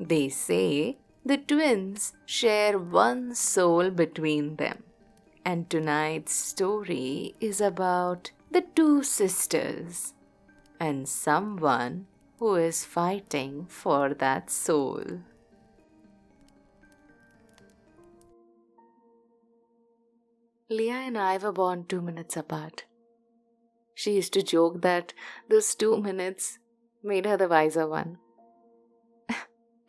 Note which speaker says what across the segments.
Speaker 1: They say the twins share one soul between them. And tonight's story is about the two sisters and someone who is fighting for that soul. Leah and I were born 2 minutes apart. She used to joke that those 2 minutes made her the wiser one.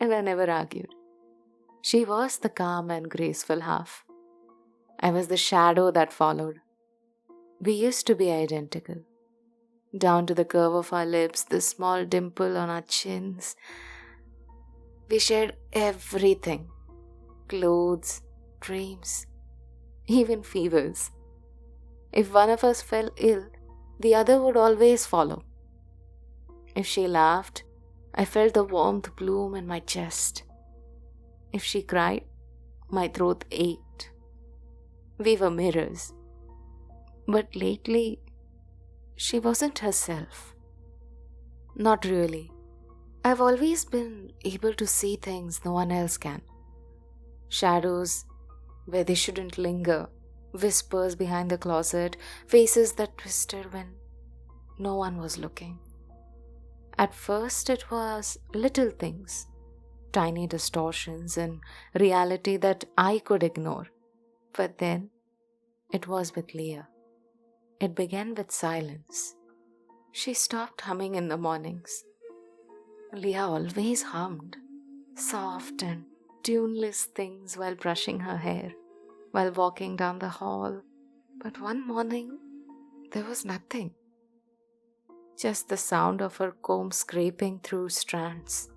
Speaker 1: And I never argued. She was the calm and graceful half. I was the shadow that followed. We used to be identical. Down to the curve of our lips, the small dimple on our chins. We shared everything. Clothes, dreams, even fevers. If one of us fell ill, the other would always follow. If she laughed, I felt the warmth bloom in my chest. If she cried, my throat ached. We were mirrors. But lately, she wasn't herself. Not really. I've always been able to see things no one else can. Shadows where they shouldn't linger, whispers behind the closet, faces that twisted when no one was looking. At first it was little things, tiny distortions in reality that I could ignore. But then it was with Leah. It began with silence. She stopped humming in the mornings. Leah always hummed, soft and tuneless things while brushing her hair, while walking down the hall. But one morning, there was nothing. Just the sound of her comb scraping through strands.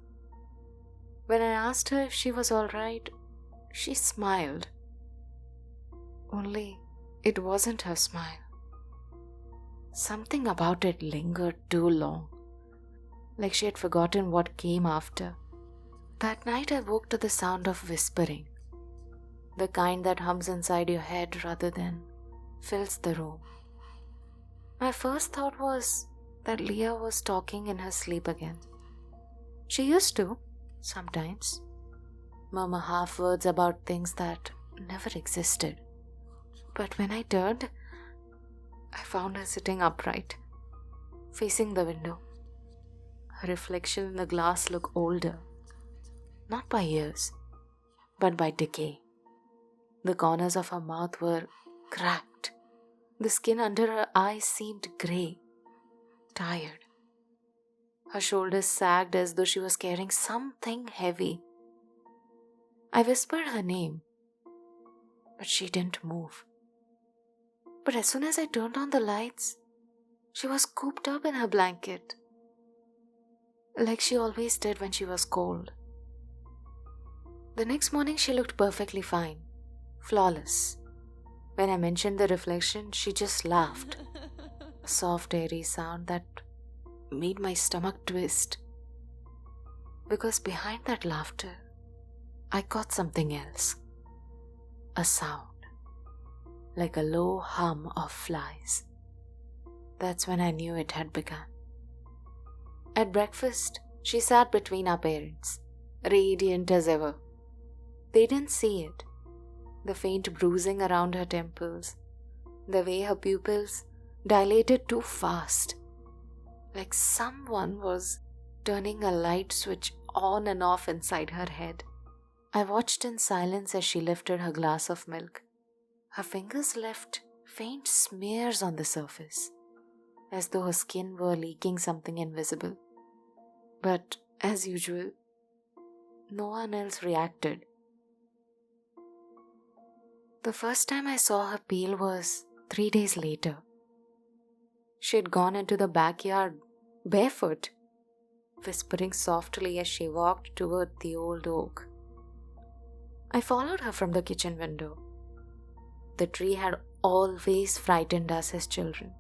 Speaker 1: When I asked her if she was all right, she smiled. Only it wasn't her smile. Something about it lingered too long, like she had forgotten what came after. That night I woke to the sound of whispering, the kind that hums inside your head rather than fills the room. My first thought was that Leah was talking in her sleep again. She used to, sometimes, murmur half words about things that never existed. But when I turned, I found her sitting upright, facing the window. Her reflection in the glass looked older, not by years, but by decay. The corners of her mouth were cracked. The skin under her eyes seemed grey, tired. Her shoulders sagged as though she was carrying something heavy. I whispered her name, but she didn't move. But as soon as I turned on the lights, she was cooped up in her blanket, like she always did when she was cold. The next morning she looked perfectly fine, flawless. When I mentioned the reflection, she just laughed. A soft, airy sound that made my stomach twist. Because behind that laughter, I caught something else. A sound, like a low hum of flies. That's when I knew it had begun. At breakfast, she sat between our parents, radiant as ever. They didn't see it. The faint bruising around her temples, the way her pupils dilated too fast, like someone was turning a light switch on and off inside her head. I watched in silence as she lifted her glass of milk. Her fingers left faint smears on the surface, as though her skin were leaking something invisible. But, as usual, no one else reacted. The first time I saw her peel was 3 days later. She had gone into the backyard barefoot, whispering softly as she walked toward the old oak. I followed her from the kitchen window. The tree had always frightened us as children.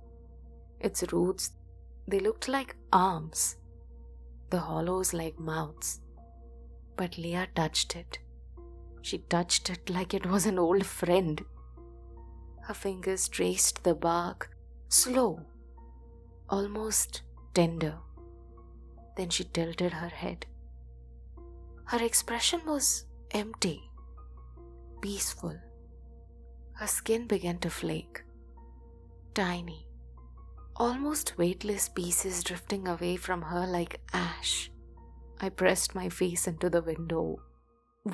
Speaker 1: Its roots, they looked like arms, the hollows like mouths. But Leah touched it. She touched it like it was an old friend. Her fingers traced the bark, slow, almost tender. Then she tilted her head. Her expression was empty, peaceful. Her skin began to flake. Tiny, almost weightless pieces drifting away from her like ash. I pressed my face into the window,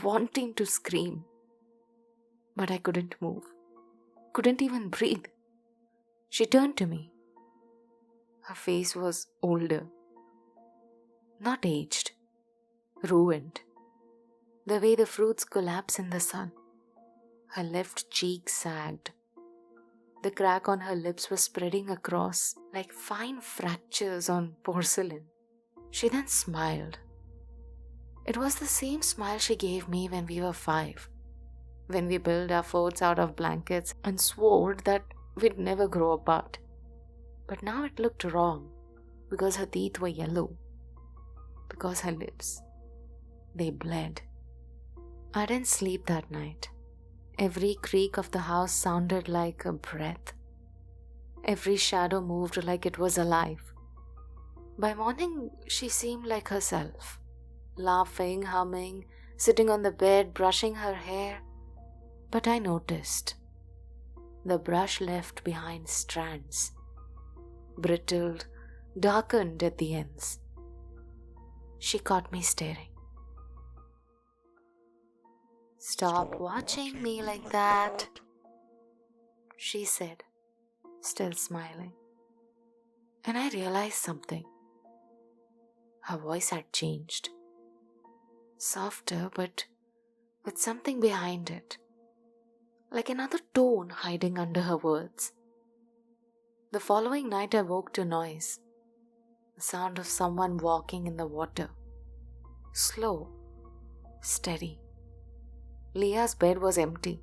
Speaker 1: wanting to scream. But I couldn't move. Couldn't even breathe. She turned to me. Her face was older. Not aged. Ruined. The way the fruits collapse in the sun. Her left cheek sagged. The crack on her lips was spreading across like fine fractures on porcelain. She then smiled. It was the same smile she gave me when we were 5, when we built our forts out of blankets and swore that we'd never grow apart. But now it looked wrong because her teeth were yellow, because her lips, they bled. I didn't sleep that night. Every creak of the house sounded like a breath. Every shadow moved like it was alive. By morning, she seemed like herself. Laughing, humming, sitting on the bed, brushing her hair. But I noticed. The brush left behind strands. Brittled, darkened at the ends. She caught me staring. "Stop watching me like that," she said, still smiling. And I realized something. Her voice had changed. Softer, but with something behind it. Like another tone hiding under her words. The following night I woke to noise. The sound of someone walking in the water. Slow, steady. Leah's bed was empty.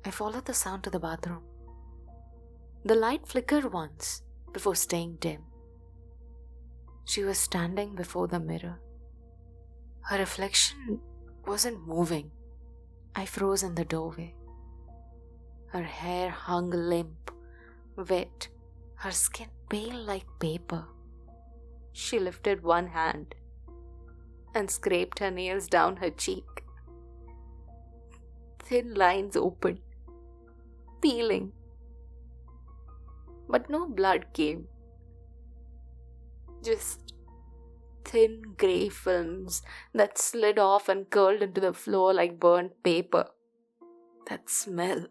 Speaker 1: I followed the sound to the bathroom. The light flickered once before staying dim. She was standing before the mirror. Her reflection wasn't moving. I froze in the doorway. Her hair hung limp, wet, her skin pale like paper. She lifted one hand and scraped her nails down her cheek. Thin lines opened, peeling. But no blood came. Just thin grey films that slid off and curled into the floor like burnt paper. That smell.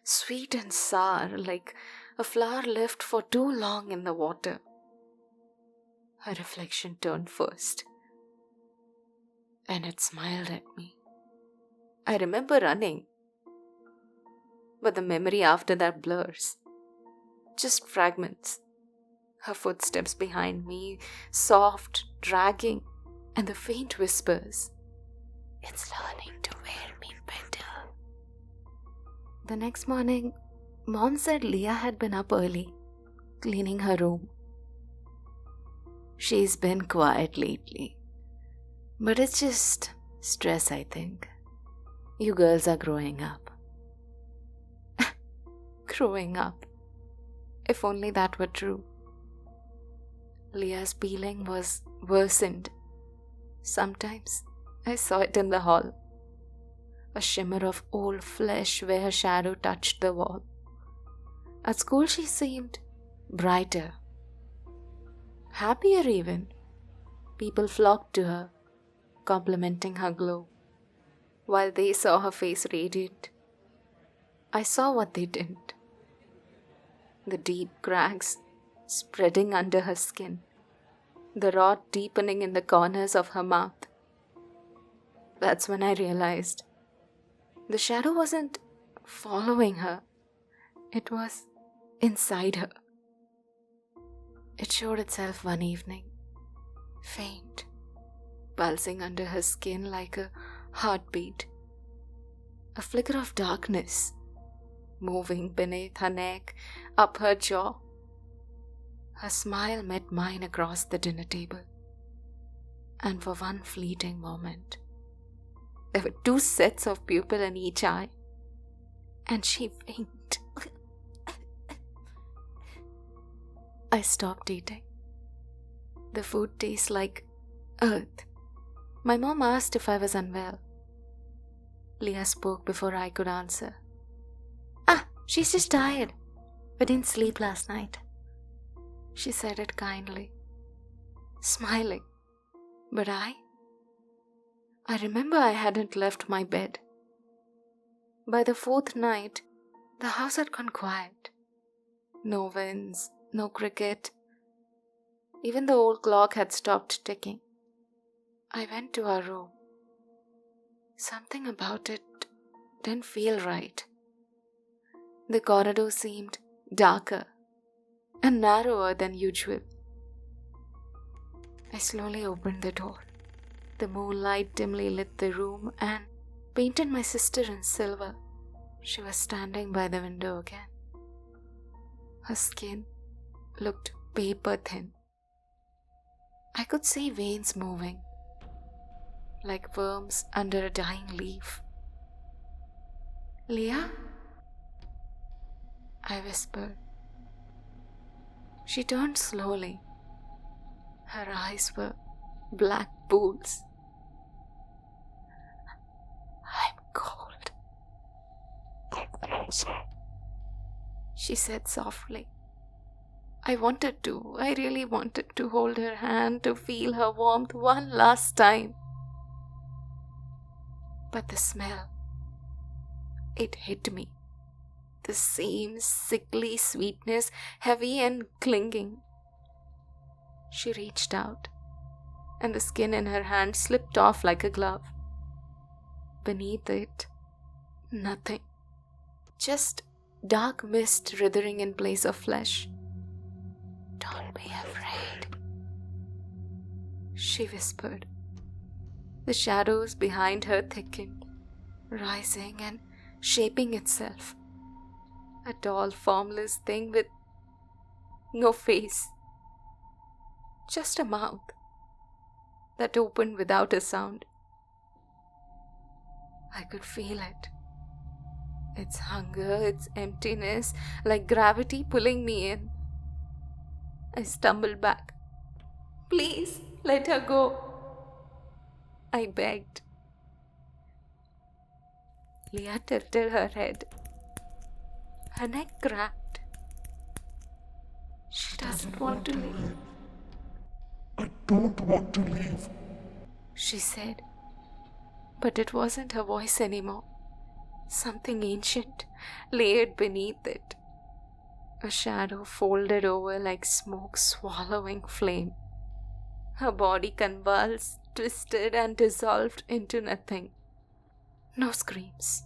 Speaker 1: Sweet and sour, like a flower left for too long in the water. Her reflection turned first, and it smiled at me. I remember running, but the memory after that blurs. Just fragments. Her footsteps behind me, soft, dragging, and the faint whispers. "It's learning to wear me better." The next morning, Mom said Leah had been up early, cleaning her room. "She's been quiet lately, but it's just stress, I think. You girls are growing up." Growing up. If only that were true. Leah's peeling was worsened. Sometimes I saw it in the hall. A shimmer of old flesh where her shadow touched the wall. At school she seemed brighter. Happier even. People flocked to her, complimenting her glow. While they saw her face radiant, I saw what they didn't. The deep cracks spreading under her skin. The rot deepening in the corners of her mouth. That's when I realized the shadow wasn't following her. It was inside her. It showed itself one evening, faint, pulsing under her skin like a heartbeat. A flicker of darkness, moving beneath her neck, up her jaw. Her smile met mine across the dinner table. And for one fleeting moment, there were 2 sets of pupil in each eye. And she winked. I stopped eating. The food tastes like earth. My mom asked if I was unwell. Leah spoke before I could answer. She's just tired. We didn't sleep last night. She said it kindly, smiling. But I remember I hadn't left my bed. By the fourth night, the house had gone quiet. No winds, no cricket. Even the old clock had stopped ticking. I went to our room. Something about it didn't feel right. The corridor seemed darker and narrower than usual. I slowly opened the door. The moonlight dimly lit the room and painted my sister in silver. She was standing by the window again. Her skin looked paper thin. I could see veins moving, like worms under a dying leaf. "Leah?" I whispered. She turned slowly. Her eyes were black pools. "I'm cold." "Come closer," she said softly. I really wanted to hold her hand, to feel her warmth one last time. But the smell, it hit me. The same sickly sweetness, heavy and clinging. She reached out, and the skin in her hand slipped off like a glove. Beneath it, nothing. Just dark mist writhing in place of flesh. "Don't be afraid," she whispered. The shadows behind her thickened, rising and shaping itself. A tall, formless thing with no face. Just a mouth that opened without a sound. I could feel it. Its hunger, its emptiness, like gravity pulling me in. I stumbled back. "Please, let her go," I begged. Leah tilted her head. Her neck cracked. "She doesn't want to leave."
Speaker 2: "I don't want to leave,"
Speaker 1: she said. But it wasn't her voice anymore. Something ancient layered beneath it. A shadow folded over like smoke swallowing flame. Her body convulsed, twisted, and dissolved into nothing. No screams,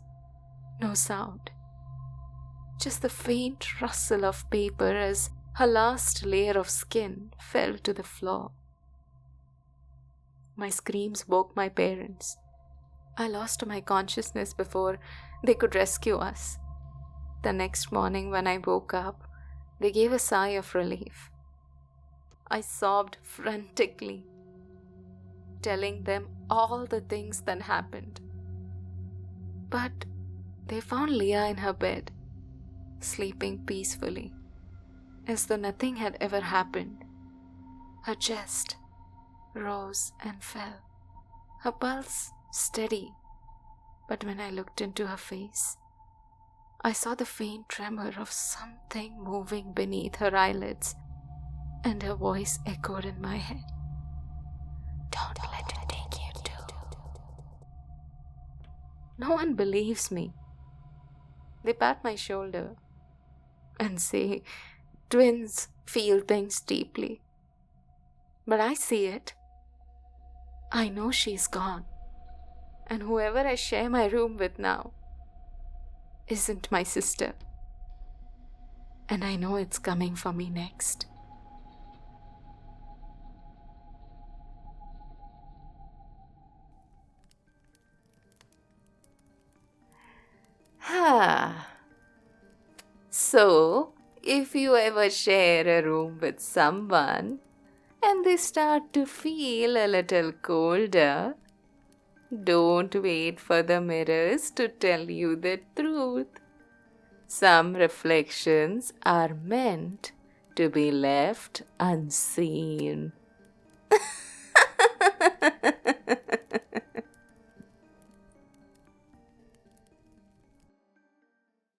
Speaker 1: no sound. Just the faint rustle of paper as her last layer of skin fell to the floor. My screams woke my parents. I lost my consciousness before they could rescue us. The next morning when I woke up, they gave a sigh of relief. I sobbed frantically, telling them all the things that happened. But they found Leah in her bed, sleeping peacefully, as though nothing had ever happened. Her chest rose and fell, her pulse steady, but when I looked into her face, I saw the faint tremor of something moving beneath her eyelids, and her voice echoed in my head. "Don't let it take you too." No one believes me. They pat my shoulder and say twins feel things deeply. But I see it. I know she's gone. And whoever I share my room with now isn't my sister. And I know it's coming for me next. So, if you ever share a room with someone and they start to feel a little colder, don't wait for the mirrors to tell you the truth. Some reflections are meant to be left unseen.